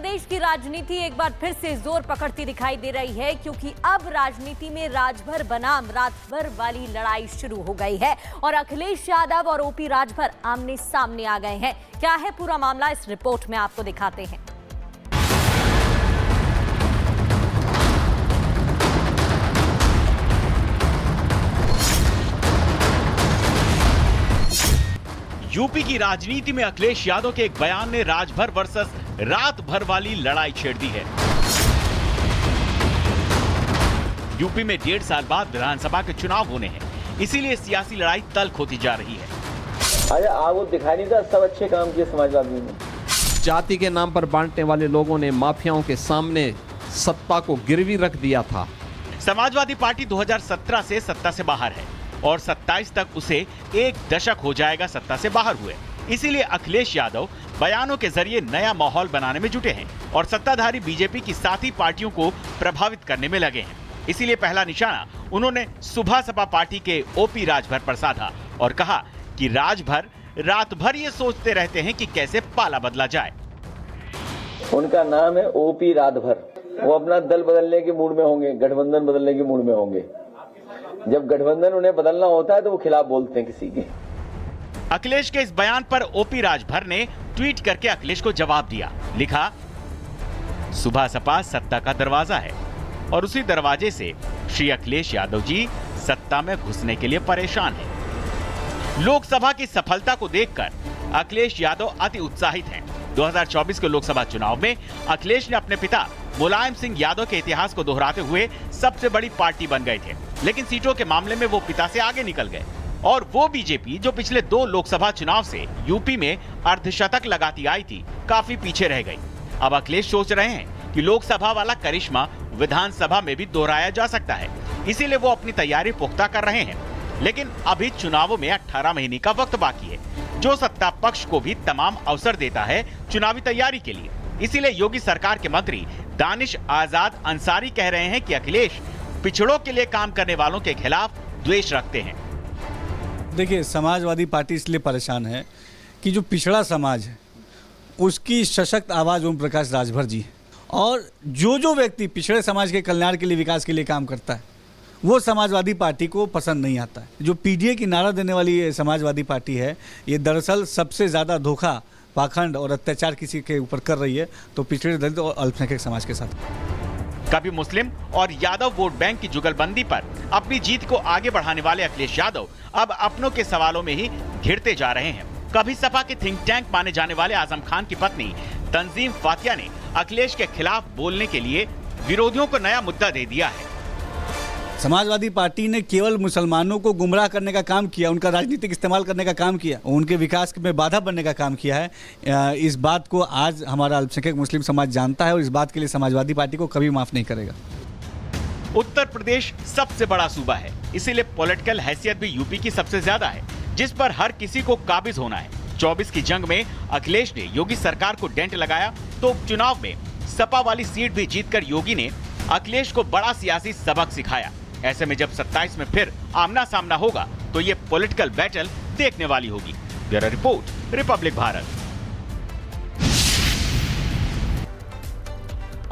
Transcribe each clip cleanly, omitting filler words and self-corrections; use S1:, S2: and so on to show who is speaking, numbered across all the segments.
S1: प्रदेश की राजनीति एक बार फिर से जोर पकड़ती दिखाई दे रही है, क्योंकि अब राजनीति में राजभर बनाम रातभर वाली लड़ाई शुरू हो गई है और अखिलेश यादव और ओपी राजभर आमने सामने आ गए हैं। क्या है पूरा मामला, इस रिपोर्ट में आपको दिखाते हैं।
S2: यूपी की राजनीति में अखिलेश यादव के एक बयान ने राजभर वर्सेस रात भर वाली लड़ाई छेड़ दी है। यूपी में 1.5 साल बाद विधानसभा के चुनाव होने हैं, इसीलिए सियासी लड़ाई तल्ख होती जा रही है।
S3: अरे वो दिखाई नहीं था, सब अच्छे काम किए समाजवादियों ने।
S4: जाति के नाम पर बांटने वाले लोगों ने माफियाओं के सामने सत्ता को गिरवी रख दिया था।
S2: समाजवादी पार्टी 2017 से सत्ता से बाहर है और 27 तक उसे 1 दशक हो जाएगा सत्ता से बाहर हुए। इसीलिए अखिलेश यादव बयानों के जरिए नया माहौल बनाने में जुटे हैं और सत्ताधारी बीजेपी की साथी पार्टियों को प्रभावित करने में लगे हैं। इसीलिए पहला निशाना उन्होंने सुबह सपा पार्टी के ओपी राजभर पर साधा और कहा कि राजभर रात भर ये सोचते रहते हैं कि कैसे पाला बदला जाए।
S3: उनका नाम है ओपी राजभर। वो अपना दल बदलने के मूड में होंगे, गठबंधन बदलने के मूड में होंगे। जब गठबंधन उन्हें बदलना होता है तो वो खिलाफ बोलते हैं किसी के।
S2: अखिलेश के इस बयान पर ओपी राजभर ने ट्वीट करके अखिलेश को जवाब दिया। लिखा, सुबह सपा सत्ता का दरवाजा है और उसी दरवाजे से श्री अखिलेश यादव जी सत्ता में घुसने के लिए परेशान हैं। लोकसभा की सफलता को देखकर अखिलेश यादव अति उत्साहित हैं। 2024 के लोकसभा चुनाव में अखिलेश ने अपने पिता मुलायम सिंह यादव के इतिहास को दोहराते हुए सबसे बड़ी पार्टी बन गए थे, लेकिन सीटों के मामले में वो पिता से आगे निकल गए और वो बीजेपी जो पिछले 2 लोकसभा चुनाव से यूपी में अर्धशतक लगाती आई थी, काफी पीछे रह गई। अब अखिलेश सोच रहे हैं कि लोकसभा वाला करिश्मा विधानसभा में भी दोहराया जा सकता है, इसीलिए वो अपनी तैयारी पुख्ता कर रहे हैं। लेकिन अभी चुनावों में 18 महीने का वक्त बाकी है, जो सत्ता पक्ष को भी तमाम अवसर देता है चुनावी तैयारी के लिए। इसीलिए योगी सरकार के मंत्री दानिश आजाद अंसारी कह रहे हैं कि अखिलेश पिछड़ों के लिए काम करने वालों के खिलाफ द्वेष रखते हैं।
S5: देखिए, समाजवादी पार्टी इसलिए परेशान है कि जो पिछड़ा समाज है उसकी सशक्त आवाज ओम प्रकाश राजभर जी है, और जो व्यक्ति पिछड़े समाज के कल्याण के लिए, विकास के लिए काम करता है, वो समाजवादी पार्टी को पसंद नहीं आता है। जो पीडीए की नारा देने वाली ये समाजवादी पार्टी है, ये दरअसल सबसे ज़्यादा धोखा, पाखंड और अत्याचार किसी के ऊपर कर रही है, तो पिछड़े दलित और अल्पसंख्यक समाज के साथ।
S2: कभी मुस्लिम और यादव वोट बैंक की जुगलबंदी पर अपनी जीत को आगे बढ़ाने वाले अखिलेश यादव अब अपनों के सवालों में ही घिरते जा रहे हैं। कभी सपा के थिंक टैंक माने जाने वाले आजम खान की पत्नी तंजीम फातिया ने अखिलेश के खिलाफ बोलने के लिए विरोधियों को नया मुद्दा दे दिया है।
S5: समाजवादी पार्टी ने केवल मुसलमानों को गुमराह करने का काम किया, उनका राजनीतिक इस्तेमाल करने का काम किया, उनके विकास में बाधा बनने का काम किया है। इस बात को आज हमारा अल्पसंख्यक मुस्लिम समाज जानता है और इस बात के लिए समाजवादी पार्टी को कभी माफ नहीं करेगा।
S2: उत्तर प्रदेश सबसे बड़ा सूबा है, इसीलिए पॉलिटिकल हैसियत भी यूपी की सबसे ज्यादा है, जिस पर हर किसी को काबिज होना है। 24 की जंग में अखिलेश ने योगी सरकार को डेंट लगाया, तो उपचुनाव में सपा वाली सीट भी जीतकर योगी ने अखिलेश को बड़ा सियासी सबक सिखाया। ऐसे में जब 27 में फिर आमना सामना होगा तो ये पॉलिटिकल बैटल देखने वाली होगी। Bureau report, Republic Bharat.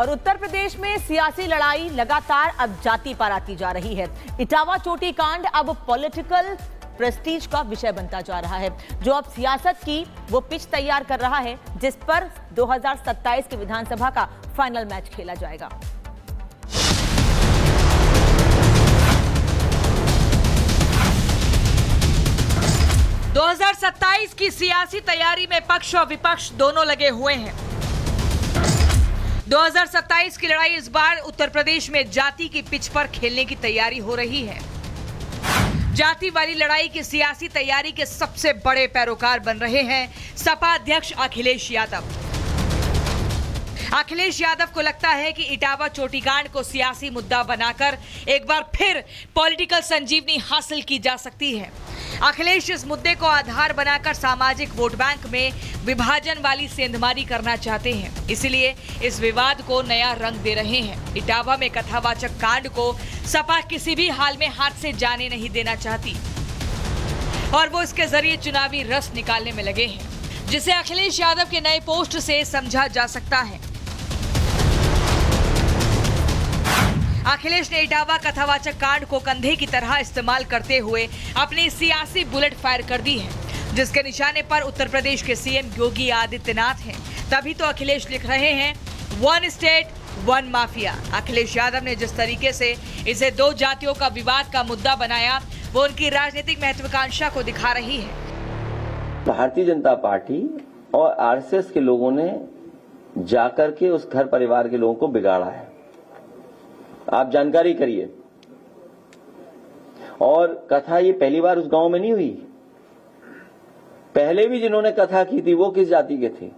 S1: और उत्तर प्रदेश में सियासी लड़ाई लगातार अब जाति पर आती जा रही है। इटावा चोटी कांड अब पॉलिटिकल प्रेस्टीज का विषय बनता जा रहा है, जो अब सियासत की वो पिच तैयार कर रहा है, जिस पर 2027 की विधानसभा का फाइनल मैच खेला जाएगा।
S6: दो 2027 की सियासी तैयारी में पक्ष और विपक्ष दोनों लगे हुए हैं। 2027 की लड़ाई इस बार उत्तर प्रदेश में जाति की पिच पर खेलने की तैयारी हो रही है। जाति वाली लड़ाई की सियासी तैयारी के सबसे बड़े पैरोकार बन रहे हैं सपा अध्यक्ष अखिलेश यादव। अखिलेश यादव को लगता है कि इटावा चोटीकांड को सियासी मुद्दा बनाकर एक बार फिर पॉलिटिकल संजीवनी हासिल की जा सकती है। अखिलेश इस मुद्दे को आधार बनाकर सामाजिक वोट बैंक में विभाजन वाली सेंधमारी करना चाहते हैं, इसलिए इस विवाद को नया रंग दे रहे हैं। इटावा में कथावाचक कांड को सपा किसी भी हाल में हाथ से जाने नहीं देना चाहती और वो इसके जरिए चुनावी रस निकालने में लगे हैं, जिसे अखिलेश यादव के नए पोस्ट से समझा जा सकता है। अखिलेश ने इटावा कथावाचक कांड को कंधे की तरह इस्तेमाल करते हुए अपनी सियासी बुलेट फायर कर दी है, जिसके निशाने पर उत्तर प्रदेश के सीएम योगी आदित्यनाथ हैं। तभी तो अखिलेश लिख रहे हैं one state one mafia. Akhilesh Yadav ने जिस तरीके से इसे दो जातियों का विवाद का मुद्दा बनाया, वो उनकी राजनीतिक महत्वाकांक्षा को दिखा रही है।
S3: भारतीय जनता पार्टी और आरएसएस के लोगों ने जाकर के उस घर परिवार के लोगों को बिगाड़ा है। आप जानकारी करिए। और कथा ये पहली बार उस गांव में नहीं हुई। पहले भी जिन्होंने कथा की थी वो किस जाति के थे?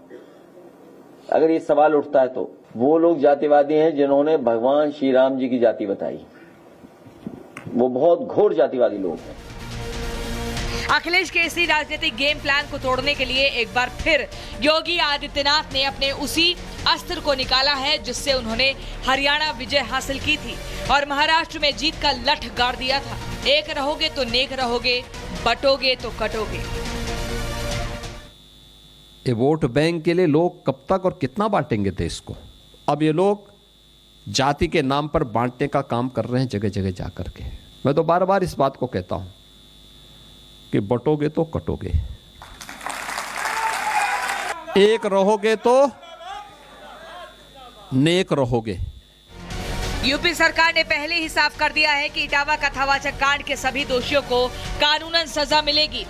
S3: अगर ये सवाल उठता है तो वो लोग जातिवादी हैं जिन्होंने भगवान श्री राम जी की जाति बताई। वो बहुत घोर जातिवादी लोग हैं।
S6: अखिलेश के इसी राजनीतिक गेम प्लान को तोड़ने के लिए एक बार फिर योगी आदित्यनाथ ने अपने उसी अस्त्र को निकाला है जिससे उन्होंने हरियाणा विजय हासिल की थी और महाराष्ट्र में जीत का लठ गाड़ दिया था। एक रहोगे तो नेक रहोगे, बटोगे तो कटोगे।
S4: ये वोट बैंक के लिए लोग कब तक और कितना बांटेंगे देश को? अब ये लोग जाति के नाम पर बांटने का काम कर रहे हैं जगह जगह जाकर के। मैं तो बार बार इस बात को कहता हूं कि बटोगे तो कटोगे, एक रहोगे तो नेक रहोगे।
S6: यूपी सरकार ने पहले ही साफ कर दिया है कि इटावा कथावाचक कांड के सभी दोषियों को कानूनन सजा मिलेगी,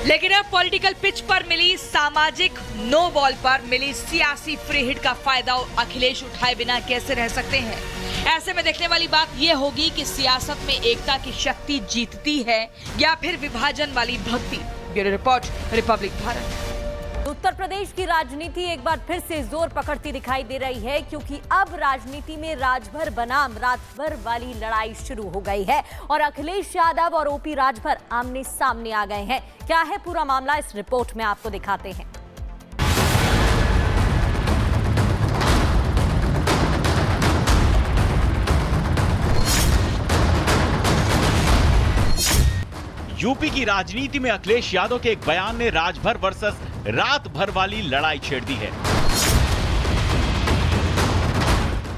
S6: लेकिन अब पॉलिटिकल पिच पर मिली सामाजिक नो बॉल पर मिली सियासी फ्री हिट का फायदा अखिलेश उठाए बिना कैसे रह सकते हैं? ऐसे में देखने वाली बात यह होगी कि सियासत में एकता की शक्ति जीतती है या फिर विभाजन वाली भक्ति। Bureau report, Republic Bharat.
S7: Uttar Pradesh की राजनीति एक बार फिर से जोर पकड़ती दिखाई दे रही है, क्योंकि अब राजनीति में राजभर बनाम रातभर वाली लड़ाई शुरू हो गई है और अखिलेश यादव और ओपी राजभर आमने सामने आ गए हैं। क्या है पूरा मामला, इस रिपोर्ट में आपको दिखाते हैं।
S2: यूपी की राजनीति में अखिलेश यादव के एक बयान ने राजभर वर्सेस रात भर वाली लड़ाई छेड़ दी है।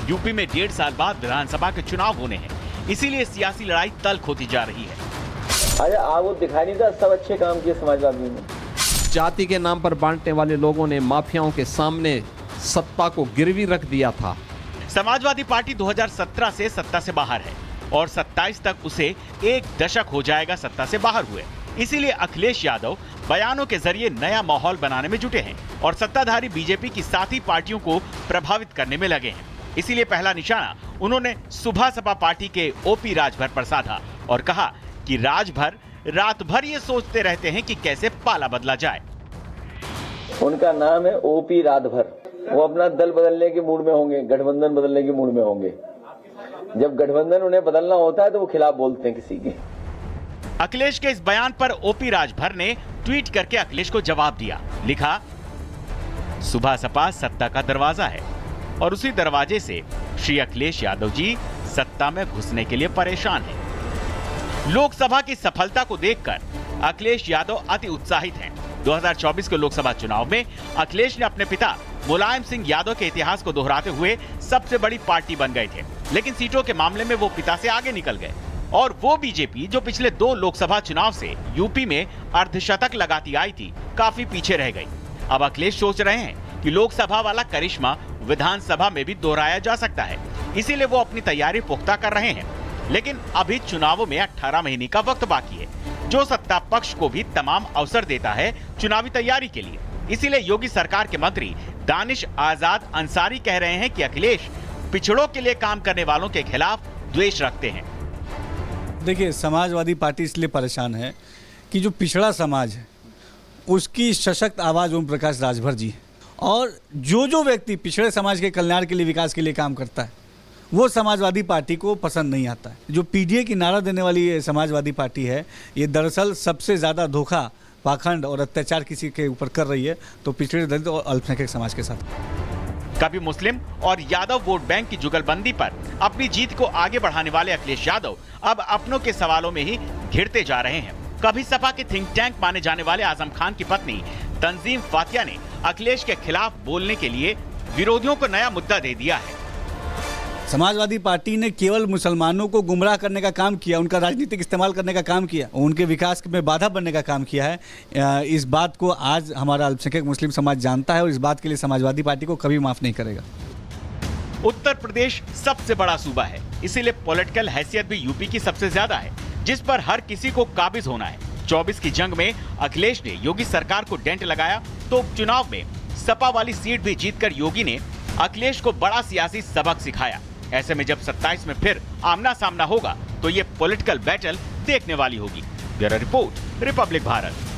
S2: यूपी में 1.5 साल बाद विधानसभा के चुनाव होने हैं, इसीलिए सियासी लड़ाई तल्ख होती जा रही है।
S3: अरे वो दिखाई नहीं था, सब अच्छे काम किए समाजवादी ने।
S4: जाति के नाम पर बांटने वाले लोगों ने माफियाओं के सामने सत्ता को गिरवी रख दिया था।
S2: समाजवादी पार्टी 2017 से सत्ता से बाहर है और 27 तक उसे 1 दशक हो जाएगा सत्ता से बाहर हुए। इसीलिए अखिलेश यादव बयानों के जरिए नया माहौल बनाने में जुटे हैं और सत्ताधारी बीजेपी की साथी पार्टियों को प्रभावित करने में लगे हैं। इसीलिए पहला निशाना उन्होंने सुबह सपा पार्टी के ओपी राजभर पर साधा और कहा कि राजभर रात भर ये सोचते रहते हैं कि कैसे पाला बदला जाए।
S3: उनका नाम है ओपी राजभर। वो अपना दल बदलने के मूड में होंगे, गठबंधन बदलने के मूड में होंगे। जब गठबंधन उन्हें बदलना होता है तो वो खिलाफ बोलते हैं किसी के।
S2: अखिलेश के इस बयान पर ओपी राजभर ने ट्वीट करके अखिलेश को जवाब दिया। लिखा, सुबह सपा सत्ता का दरवाजा है और उसी दरवाजे से श्री अखिलेश यादव जी सत्ता में घुसने के लिए परेशान हैं। लोकसभा की सफलता को देखकर अखिलेश यादव अति उत्साहित हैं। 2024 के लोकसभा चुनाव में अखिलेश ने अपने पिता मुलायम सिंह यादव के इतिहास को दोहराते हुए सबसे बड़ी पार्टी बन गए थे, लेकिन सीटों के मामले में वो पिता से आगे निकल गए और वो बीजेपी जो पिछले 2 लोकसभा चुनाव से यूपी में अर्धशतक लगाती आई थी, काफी पीछे रह गई। अब अखिलेश सोच रहे हैं कि लोकसभा वाला करिश्मा विधानसभा में भी दोहराया जा सकता है, इसीलिए वो अपनी तैयारी पुख्ता कर रहे हैं। लेकिन अभी चुनावों में 18 महीने का वक्त बाकी है, जो सत्ता पक्ष को भी तमाम अवसर देता है चुनावी तैयारी के लिए। इसीलिए योगी सरकार के मंत्री दानिश आजाद अंसारी कह रहे हैं कि अखिलेश पिछड़ों के लिए काम करने वालों के खिलाफ द्वेष रखते हैं।
S5: देखिए, समाजवादी पार्टी इसलिए परेशान है कि जो पिछड़ा समाज है उसकी सशक्त आवाज़ ओम प्रकाश राजभर जी है और जो व्यक्ति पिछड़े समाज के कल्याण के लिए, विकास के लिए काम करता है, वो समाजवादी पार्टी को पसंद नहीं आता है। जो पीडीए की नारा देने वाली ये समाजवादी पार्टी है, ये दरअसल सबसे ज़्यादा धोखा, पाखंड और अत्याचार किसी के ऊपर कर रही है, तो पिछड़े दलित और अल्पसंख्यक समाज के साथ।
S2: कभी मुस्लिम और यादव वोट बैंक की जुगलबंदी पर अपनी जीत को आगे बढ़ाने वाले अखिलेश यादव अब अपनों के सवालों में ही घिरते जा रहे हैं। कभी सपा के थिंक टैंक माने जाने वाले आजम खान की पत्नी तंजीम फातिया ने अखिलेश के खिलाफ बोलने के लिए विरोधियों को नया मुद्दा दे दिया है।
S5: समाजवादी पार्टी ने केवल मुसलमानों को गुमराह करने का काम किया, उनका राजनीतिक इस्तेमाल करने का काम किया, उनके विकास में बाधा बनने का काम किया है। इस बात को आज हमारा अल्पसंख्यक मुस्लिम समाज जानता है और इस बात के लिए समाजवादी पार्टी को कभी माफ नहीं करेगा।
S2: उत्तर प्रदेश सबसे बड़ा सूबा है, इसीलिए पॉलिटिकल हैसियत भी यूपी की सबसे ज्यादा है, जिस पर हर किसी को काबिज होना है। 24 की जंग में अखिलेश ने योगी सरकार को डेंट लगाया तो उपचुनाव में सपा वाली सीट भी जीतकर योगी ने अखिलेश को बड़ा सियासी सबक सिखाया। ऐसे में जब 27 में फिर आमना सामना होगा तो ये पॉलिटिकल बैटल देखने वाली होगी। Bureau report, Republic Bharat.